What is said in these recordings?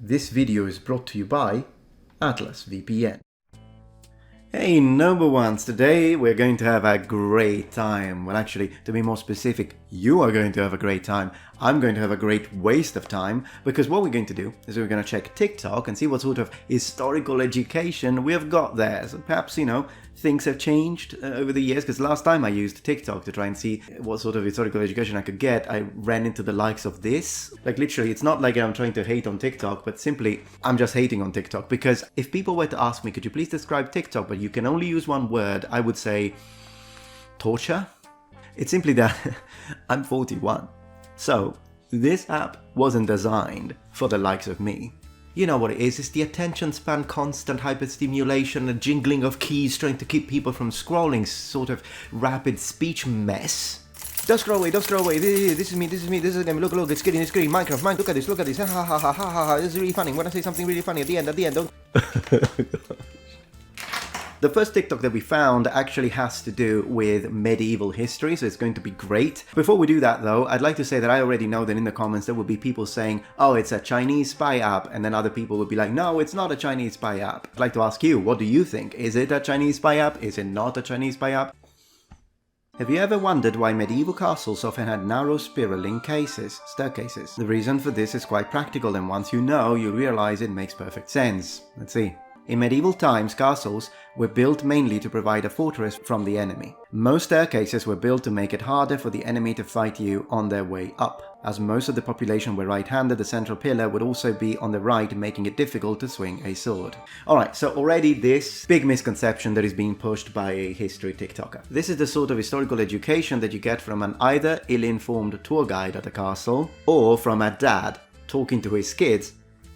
This video is brought to you by Atlas VPN. Hey number ones, today we're going to have a great time. Well, actually, to be more specific, you are going to have a great time. I'm going to have a great waste of time, because what we're going to do is we're going to check TikTok and see what sort of historical education we have got there. So perhaps, things have changed over the years, because last time I used TikTok to try and see what sort of historical education I could get, I ran into the likes of this. Like literally, it's not like I'm trying to hate on TikTok, but simply I'm just hating on TikTok, because if people were to ask me, could you please describe TikTok, but you can only use one word, I would say torture. It's simply that I'm 41. So this app wasn't designed for the likes of me. You know what it is, it's the attention span, constant hyperstimulation, a jingling of keys trying to keep people from scrolling, sort of rapid speech mess. Don't scroll away, this is me, this is them, look, it's getting, Minecraft, look at this, ha ha ha ha ha, this is really funny, when I say something really funny at the end, don't... The first TikTok that we found actually has to do with medieval history, so it's going to be great. Before we do that though, I'd like to say that I already know that in the comments there will be people saying, oh, it's a Chinese spy app, and then other people would be like, no, it's not a Chinese spy app. I'd like to ask you, what do you think? Is it a Chinese spy app? Is it not a Chinese spy app? Have you ever wondered why medieval castles often had narrow spiraling staircases? The reason for this is quite practical, and once you know, you realize it makes perfect sense. Let's see. In medieval times, castles were built mainly to provide a fortress from the enemy. Most staircases were built to make it harder for the enemy to fight you on their way up. As most of the population were right-handed, the central pillar would also be on the right, making it difficult to swing a sword. Alright, so already this big misconception that is being pushed by a history TikToker. This is the sort of historical education that you get from an either ill-informed tour guide at a castle, or from a dad talking to his kids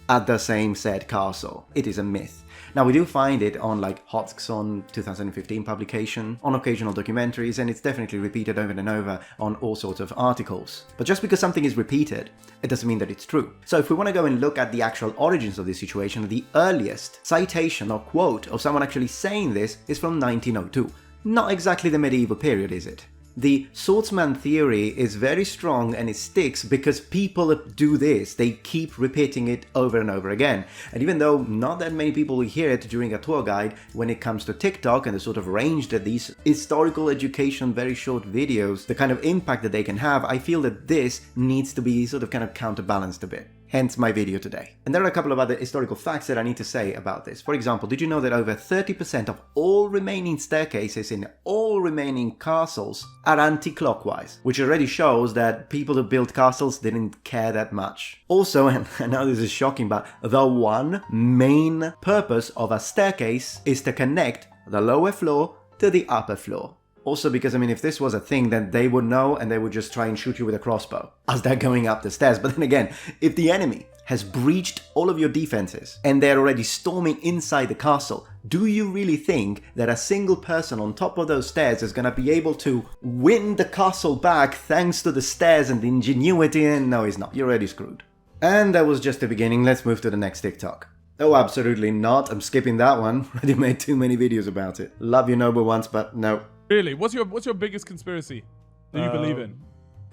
at the same said castle. It is a myth. Now, we do find it on like Hotskson 2015 publication, on occasional documentaries, and it's definitely repeated over and over on all sorts of articles. But just because something is repeated, it doesn't mean that it's true. So if we want to go and look at the actual origins of this situation, the earliest citation or quote of someone actually saying this is from 1902. Not exactly the medieval period, is it? The swordsman theory is very strong and it sticks because people do this. They keep repeating it over and over again. And even though not that many people will hear it during a tour guide, when it comes to TikTok and the sort of range that these historical education, very short videos, the kind of impact that they can have, I feel that this needs to be sort of kind of counterbalanced a bit. Hence my video today. And there are a couple of other historical facts that I need to say about this. For example, did you know that over 30% of all remaining staircases in all remaining castles are anti-clockwise? Which already shows that people who built castles didn't care that much. Also, and I know this is shocking, but the one main purpose of a staircase is to connect the lower floor to the upper floor. Also because, if this was a thing, then they would know and they would just try and shoot you with a crossbow as they're going up the stairs. But then again, if the enemy has breached all of your defenses and they're already storming inside the castle, do you really think that a single person on top of those stairs is going to be able to win the castle back thanks to the stairs and the ingenuity? And no, he's not. You're already screwed. And that was just the beginning. Let's move to the next TikTok. Oh, absolutely not. I'm skipping that one. Already made too many videos about it. Love you, noble ones, but no. Really? What's your biggest conspiracy that you believe in?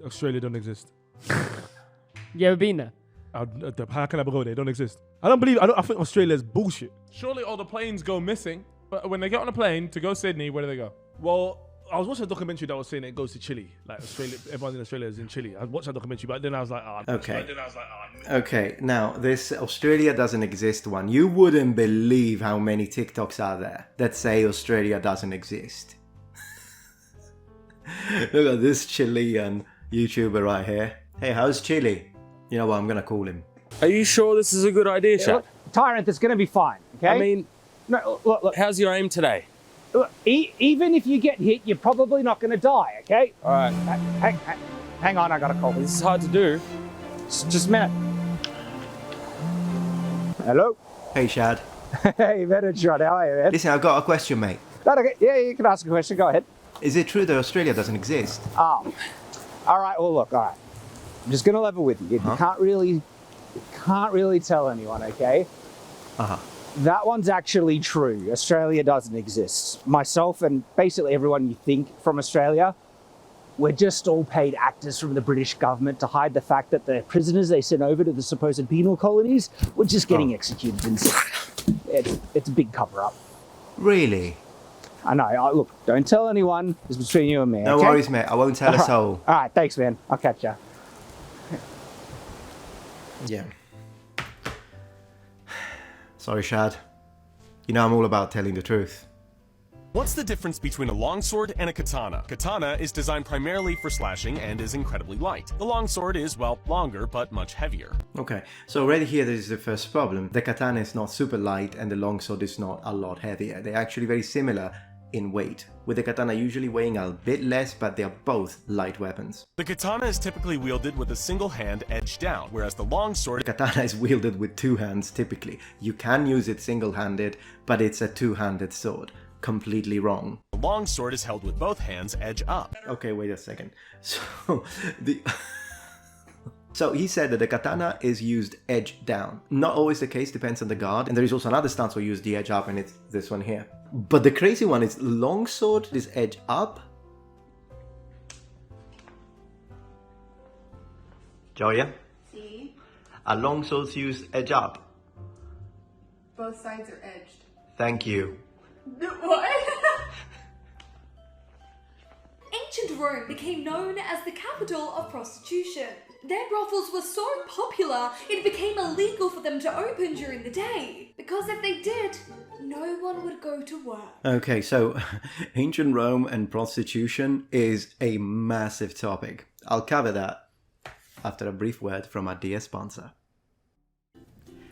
Australia don't exist. You ever been there? How can I go there? They don't exist. I think Australia is bullshit. Surely all the planes go missing, but when they get on a plane to go Sydney, where do they go? Well, I was watching a documentary that was saying it goes to Chile. Like Australia, everyone in Australia is in Chile. I watched that documentary, but then I was like, okay. Okay, now this Australia doesn't exist one. You wouldn't believe how many TikToks are there that say Australia doesn't exist. Look at this Chilean YouTuber right here. Hey, how's Chile? You know what, I'm gonna call him. Are you sure this is a good idea, Shaq? Tyrant, it's going to be fine, okay? No, look, how's your aim today? Look, even if you get hit, you're probably not going to die, okay? All right. Hang on, I got a call. This is hard to do. Just a minute. Hello? Hey, Shad. Hey, Metatron, how are you, man? Listen, I've got a question, mate. Okay. Yeah, you can ask a question. Go ahead. Is it true that Australia doesn't exist? Oh. All right, well, look, all right. I'm just going to level with you. You can't really tell anyone, okay? Uh-huh. That one's actually true. Australia doesn't exist. Myself and basically everyone you think from Australia, we're just all paid actors from the British government to hide the fact that the prisoners they sent over to the supposed penal colonies were just getting executed instead. It's a big cover-up. Really? I know. Look, don't tell anyone. It's between you and me. No okay? worries, mate. I won't tell a soul. All right, thanks, man. I'll catch ya. Yeah. Sorry, Shad. You know I'm all about telling the truth. What's the difference between a longsword and a katana? Katana is designed primarily for slashing and is incredibly light. The longsword is, well, longer but much heavier. Okay, so already here there is the first problem. The katana is not super light and the longsword is not a lot heavier. They're actually very similar in weight, with the katana usually weighing a bit less, but they are both light weapons. The katana is typically wielded with a single hand edge down, whereas the longsword... The katana is wielded with two hands typically. You can use it single-handed, but it's a two-handed sword. Completely wrong. The longsword is held with both hands edge up. Okay, wait a second. So he said that the katana is used edge down. Not always the case, depends on the guard. And there is also another stance where you use the edge up, and it's this one here. But the crazy one is longsword is edge up. Joya? See? A longsword's used edge up. Both sides are edged. Thank you. What? Ancient Rome became known as the capital of prostitution. Their brothels were so popular, it became illegal for them to open during the day. Because if they did, no one would go to work. Okay, so ancient Rome and prostitution is a massive topic. I'll cover that after a brief word from our dear sponsor.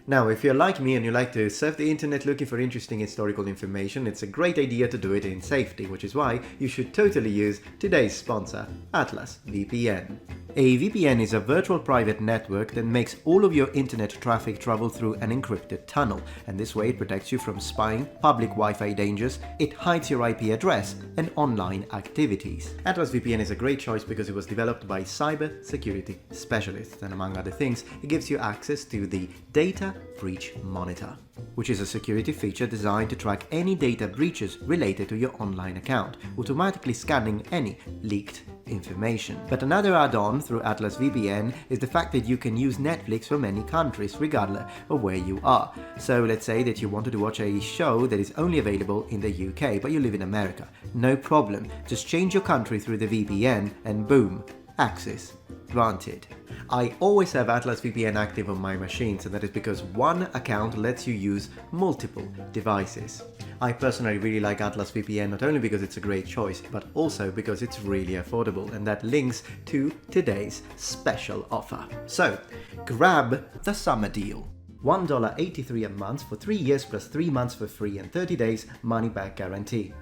Now, if you're like me and you like to surf the internet looking for interesting historical information, it's a great idea to do it in safety, which is why you should totally use today's sponsor, Atlas VPN. A VPN is a virtual private network that makes all of your internet traffic travel through an encrypted tunnel, and this way it protects you from spying, public Wi-Fi dangers, it hides your IP address, and online activities. Atlas VPN is a great choice because it was developed by cyber security specialists, and among other things, it gives you access to the Data Breach Monitor, which is a security feature designed to track any data breaches related to your online account, automatically scanning any leaked information. But another add-on through Atlas VPN is the fact that you can use Netflix from any countries regardless of where you are. So let's say that you wanted to watch a show that is only available in the UK but you live in America. No problem, just change your country through the VPN and boom, access granted. I always have Atlas VPN active on my machines, and that is because one account lets you use multiple devices. I personally really like Atlas VPN not only because it's a great choice, but also because it's really affordable, and that links to today's special offer. So, grab the summer deal. $1.83 a month for 3 years plus 3 months for free and 30 days money back guarantee.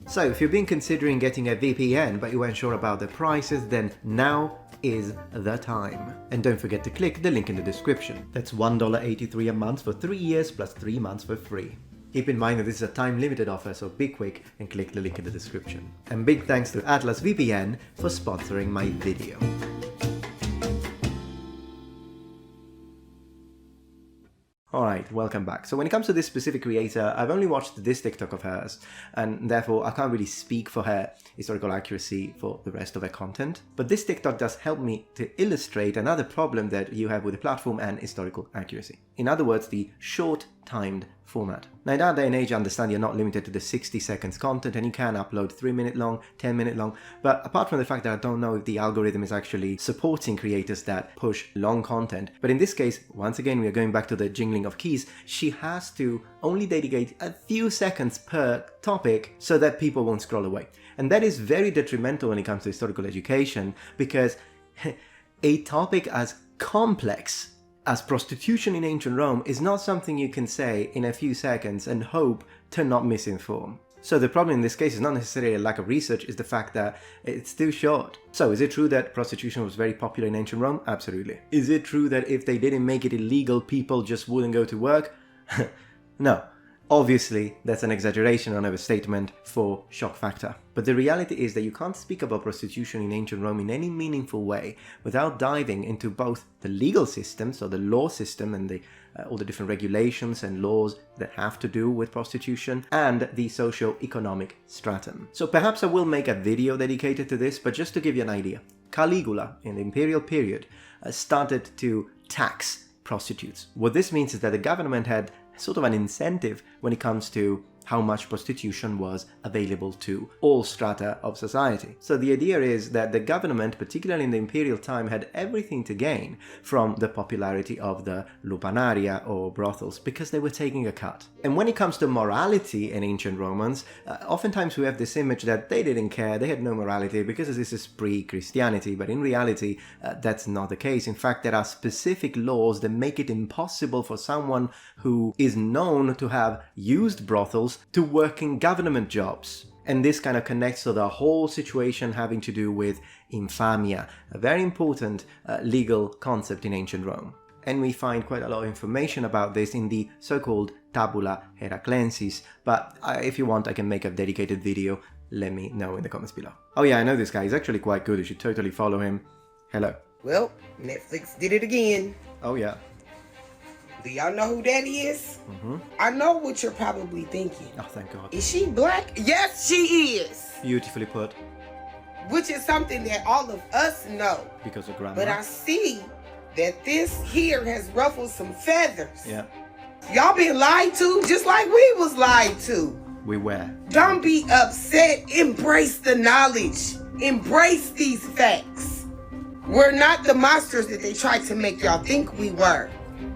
So if you've been considering getting a VPN but you weren't sure about the prices, then now is the time. And don't forget to click the link in the description. That's $1.83 a month for 3 years plus 3 months for free. Keep in mind that this is a time-limited offer, so be quick and click the link in the description. And big thanks to Atlas VPN for sponsoring my video. Alright, welcome back. So when it comes to this specific creator, I've only watched this TikTok of hers, and therefore I can't really speak for her historical accuracy for the rest of her content. But this TikTok does help me to illustrate another problem that you have with the platform and historical accuracy. In other words, the short-timed format. Now in that day and age, I understand you're not limited to the 60 seconds content and you can upload 3-minute long, 10-minute long, but apart from the fact that I don't know if the algorithm is actually supporting creators that push long content, but in this case, once again, we are going back to the jingling of keys, she has to only dedicate a few seconds per topic so that people won't scroll away. And that is very detrimental when it comes to historical education, because a topic as complex as prostitution in ancient Rome is not something you can say in a few seconds and hope to not misinform. So the problem in this case is not necessarily a lack of research, it's the fact that it's too short. So is it true that prostitution was very popular in ancient Rome? Absolutely. Is it true that if they didn't make it illegal, people just wouldn't go to work? No. Obviously, that's an exaggeration or an overstatement for shock factor. But the reality is that you can't speak about prostitution in ancient Rome in any meaningful way without diving into both the legal system, so the law system and all the different regulations and laws that have to do with prostitution, and the socio-economic stratum. So perhaps I will make a video dedicated to this, but just to give you an idea, Caligula in the imperial period started to tax prostitutes. What this means is that the government had sort of an incentive when it comes to how much prostitution was available to all strata of society. So the idea is that the government, particularly in the imperial time, had everything to gain from the popularity of the lupanaria or brothels because they were taking a cut. And when it comes to morality in ancient Romans, oftentimes we have this image that they didn't care, they had no morality because this is pre-Christianity, but in reality that's not the case. In fact, there are specific laws that make it impossible for someone who is known to have used brothels to work in government jobs. And this kind of connects to the whole situation having to do with infamia, a very important legal concept in ancient Rome. And we find quite a lot of information about this in the so-called Tabula Heraclensis, but if you want I can make a dedicated video, let me know in the comments below. Oh yeah, I know this guy, he's actually quite good, you should totally follow him. Hello. Well, Netflix did it again. Oh yeah. Do y'all know who that is? I know what you're probably thinking. Oh, thank God. Is she black? Yes, she is. Beautifully put. Which is something that all of us know. Because of grammar. But I see that this here has ruffled some feathers. Yeah. Y'all been lied to just like we was lied to. We were. Don't be upset. Embrace the knowledge. Embrace these facts. We're not the monsters that they tried to make y'all think we were.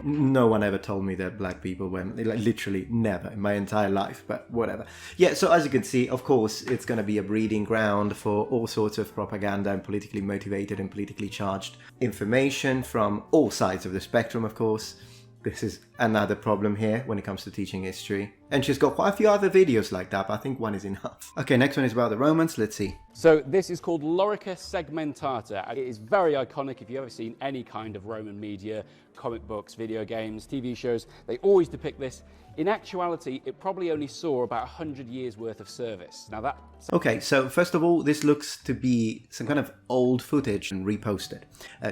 No one ever told me that black people were, like, literally never in my entire life, but whatever. Yeah, so as you can see, of course, it's going to be a breeding ground for all sorts of propaganda and politically motivated and politically charged information from all sides of the spectrum, of course. This is another problem here when it comes to teaching history. And she's got quite a few other videos like that, but I think one is enough. Okay, next one is about the Romans. Let's see. So this is called Lorica segmentata. It is very iconic. If you've ever seen any kind of Roman media, comic books, video games, TV shows, they always depict this. In actuality, it probably only saw about 100 years worth of service. Now that... Okay, so first of all, this looks to be some kind of old footage and reposted.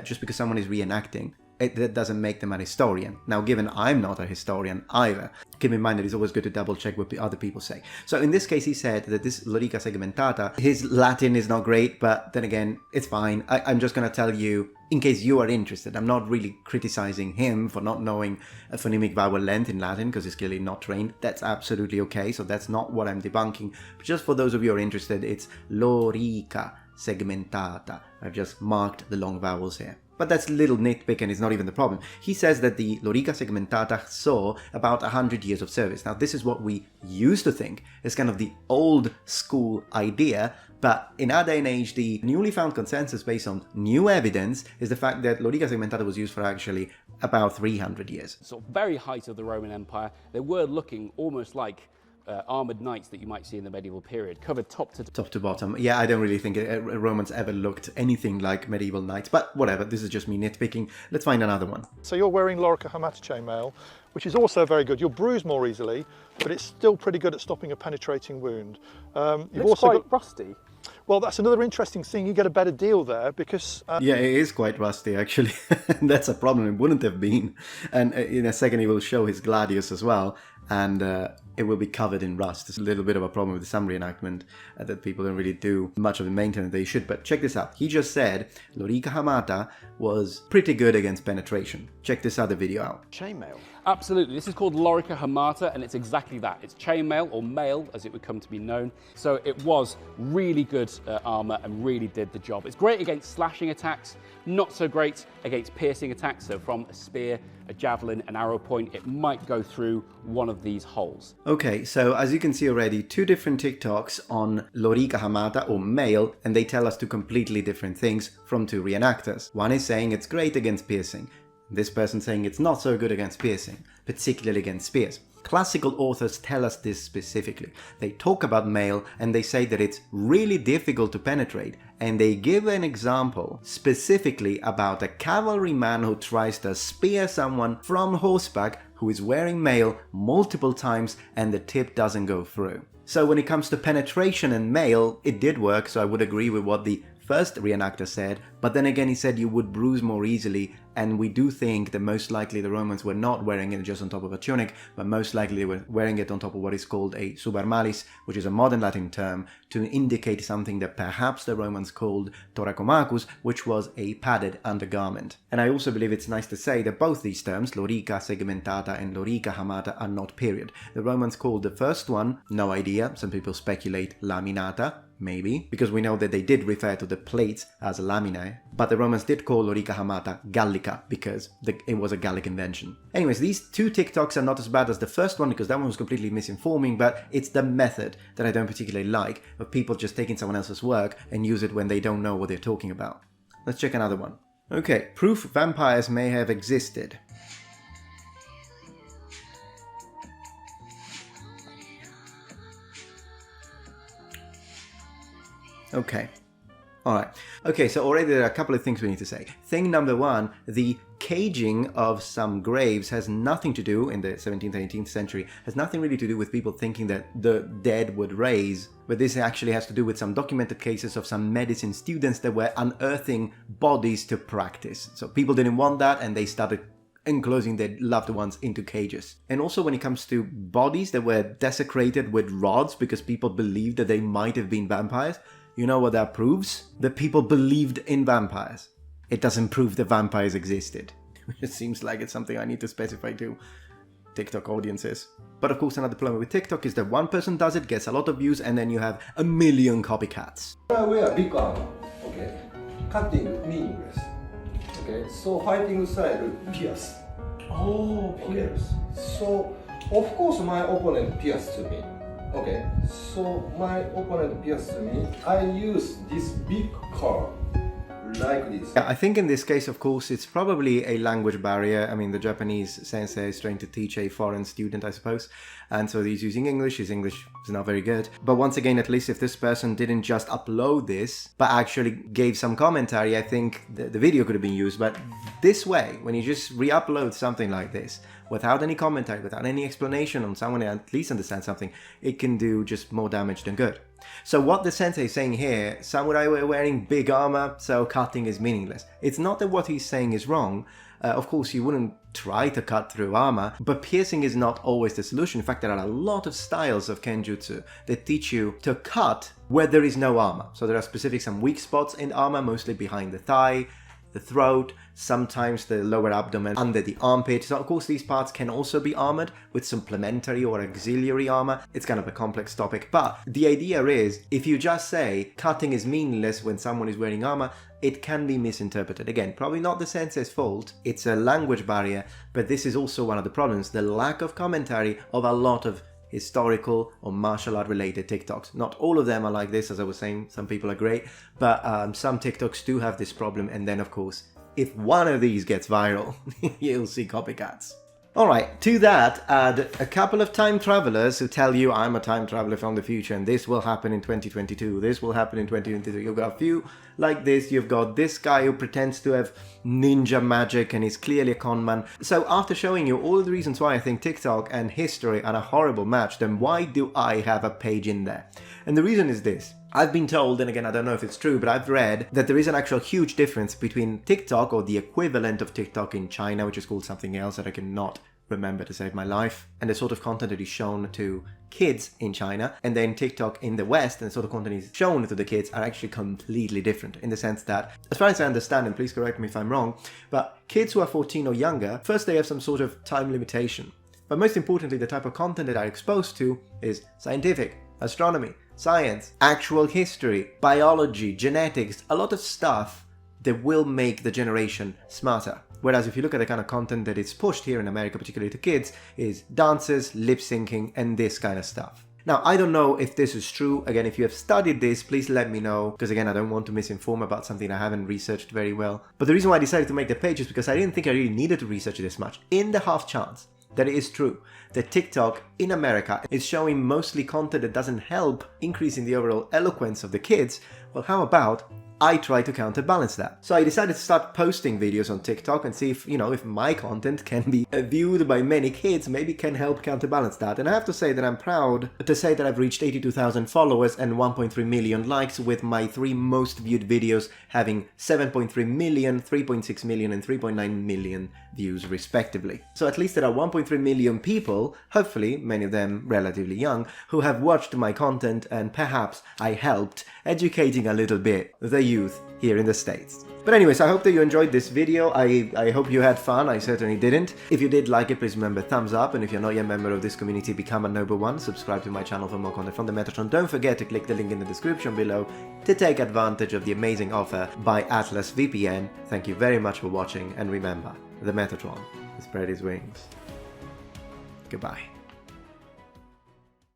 Just because someone is reenacting, that doesn't make them an historian. Now, given I'm not a historian either, keep in mind that it's always good to double check what other people say. So in this case, he said that this Lorica segmentata, his Latin is not great, but then again, it's fine. I'm just going to tell you, in case you are interested, I'm not really criticizing him for not knowing a phonemic vowel length in Latin, because he's clearly not trained. That's absolutely okay, so that's not what I'm debunking. But just for those of you who are interested, it's Lorica segmentata. I've just marked the long vowels here. But that's a little nitpick and it's not even the problem. He says that the Lorica segmentata saw about 100 years of service. Now this is what we used to think is kind of the old school idea, but in our day and age the newly found consensus based on new evidence is the fact that Lorica segmentata was used for actually about 300 years. Sort of very height of the Roman Empire, they were looking almost like armoured knights that you might see in the medieval period, covered top to bottom. Yeah, I don't really think Romans ever looked anything like medieval knights, but whatever, this is just me nitpicking. Let's find another one. So you're wearing Lorica hamata chainmail, which is also very good. You'll bruise more easily, but it's still pretty good at stopping a penetrating wound. You've also quite rusty. Well, that's another interesting thing. You get a better deal there because... yeah, it is quite rusty, actually. That's a problem. It wouldn't have been. And in a second, he will show his gladius as well. And it will be covered in rust. It's a little bit of a problem with some reenactment that people don't really do much of the maintenance they should. But check this out. He just said Lorica hamata was pretty good against penetration. Check this other video out. Chainmail. Absolutely. This is called Lorica hamata, and it's exactly that. It's chainmail, or mail, as it would come to be known. So it was really good armour and really did the job. It's great against slashing attacks, not so great against piercing attacks. So from a spear, a javelin, an arrow point, it might go through one of these holes. Okay, so as you can see already, two different TikToks on Lorica hamata or mail, and they tell us two completely different things from two reenactors. One is saying it's great against piercing. This person saying it's not so good against piercing, particularly against spears. Classical authors tell us this specifically. They talk about mail and they say that it's really difficult to penetrate, and they give an example specifically about a cavalryman who tries to spear someone from horseback who is wearing mail multiple times and the tip doesn't go through. So when it comes to penetration and mail, it did work, so I would agree with what the first reenactor said, but then again he said you would bruise more easily, and we do think that most likely the Romans were not wearing it just on top of a tunic, but most likely they were wearing it on top of what is called a subarmalis, which is a modern Latin term to indicate something that perhaps the Romans called thoracomachus, which was a padded undergarment. And I also believe it's nice to say that both these terms, lorica segmentata and lorica hamata, are not period. The Romans called the first one, no idea, some people speculate laminata, maybe, because we know that they did refer to the plates as laminae, but the Romans did call lorica hamata Gallica because it was a Gallic invention. Anyways, these two TikToks are not as bad as the first one because that one was completely misinforming, but it's the method that I don't particularly like, of people just taking someone else's work and use it when they don't know what they're talking about. Let's check another one. Okay, proof vampires may have existed. Okay. Alright. Okay, so already there are a couple of things we need to say. Thing number one, the caging of some graves has nothing to do, in the 17th and 18th century, has nothing really to do with people thinking that the dead would raise, but this actually has to do with some documented cases of some medicine students that were unearthing bodies to practice. So people didn't want that and they started enclosing their loved ones into cages. And also when it comes to bodies that were desecrated with rods because people believed that they might have been vampires, you know what that proves? That people believed in vampires. It doesn't prove that vampires existed. It seems like it's something I need to specify to TikTok audiences. But of course another problem with TikTok is that one person does it, gets a lot of views, and then you have a million copycats. I wear big armor, okay? Cutting meaningless, okay? So fighting style pierce. Oh, pierce. So of course my opponent pierced to me. Okay, so my opponent pierced to me. I use this big card like this. Yeah, I think in this case, of course, it's probably a language barrier. I mean, the Japanese sensei is trying to teach a foreign student, I suppose, and so he's using English. His English is not very good. But once again, at least if this person didn't just upload this, but actually gave some commentary, I think the video could have been used. But this way, when you just re-upload something like this, without any commentary, without any explanation on someone at least understands something, it can do just more damage than good. So what the sensei is saying here, samurai were wearing big armor, so cutting is meaningless. It's not that what he's saying is wrong. Of course, you wouldn't try to cut through armor, but piercing is not always the solution. In fact, there are a lot of styles of kenjutsu that teach you to cut where there is no armor. So there are some weak spots in armor, mostly behind the thigh, the throat, sometimes the lower abdomen, under the armpit. So of course these parts can also be armored with supplementary or auxiliary armor. It's kind of a complex topic, but the idea is if you just say cutting is meaningless when someone is wearing armor, it can be misinterpreted. Again, probably not the sensei's fault, it's a language barrier, but this is also one of the problems, the lack of commentary of a lot of historical or martial art related TikToks. Not all of them are like this, as I was saying, some people are great, but some TikToks do have this problem, and then of course, if one of these gets viral, you'll see copycats. Alright, to that, add a couple of time travelers who tell you I'm a time traveler from the future and this will happen in 2022, this will happen in 2023. You've got a few like this, you've got this guy who pretends to have ninja magic and is clearly a con man. So after showing you all the reasons why I think TikTok and history are a horrible match, then why do I have a page in there? And the reason is this. I've been told, and again I don't know if it's true, but I've read that there is an actual huge difference between TikTok, or the equivalent of TikTok in China, which is called something else that I cannot remember to save my life, and the sort of content that is shown to kids in China, and then TikTok in the West, and the sort of content is shown to the kids are actually completely different, in the sense that, as far as I understand, and please correct me if I'm wrong, but kids who are 14 or younger, first they have some sort of time limitation, but most importantly the type of content that are exposed to is scientific, astronomy, science, actual history, biology, genetics, a lot of stuff that will make the generation smarter. Whereas if you look at the kind of content that is pushed here in America, particularly to kids, is dances, lip syncing, and this kind of stuff. Now, I don't know if this is true. Again, if you have studied this, please let me know, because again, I don't want to misinform about something I haven't researched very well. But the reason why I decided to make the page is because I didn't think I really needed to research this much. In the half chance that it is true that TikTok in America is showing mostly content that doesn't help increasing the overall eloquence of the kids, well, how about I try to counterbalance that? So I decided to start posting videos on TikTok and see if, if my content can be viewed by many kids, maybe can help counterbalance that. And I have to say that I'm proud to say that I've reached 82,000 followers and 1.3 million likes, with my 3 most viewed videos having 7.3 million, 3.6 million and 3.9 million views respectively. So at least there are 1.3 million people, hopefully many of them relatively young, who have watched my content, and perhaps I helped educating a little bit the youth here in the States. But anyways, I hope that you enjoyed this video. I hope you had fun. I certainly didn't. If you did like it, please remember thumbs up, and if you're not yet a member of this community, become a noble one. Subscribe to my channel for more content from the Metatron. Don't forget to click the link in the description below to take advantage of the amazing offer by Atlas VPN. Thank you very much for watching, and remember, the Metatron has spread his wings. Goodbye.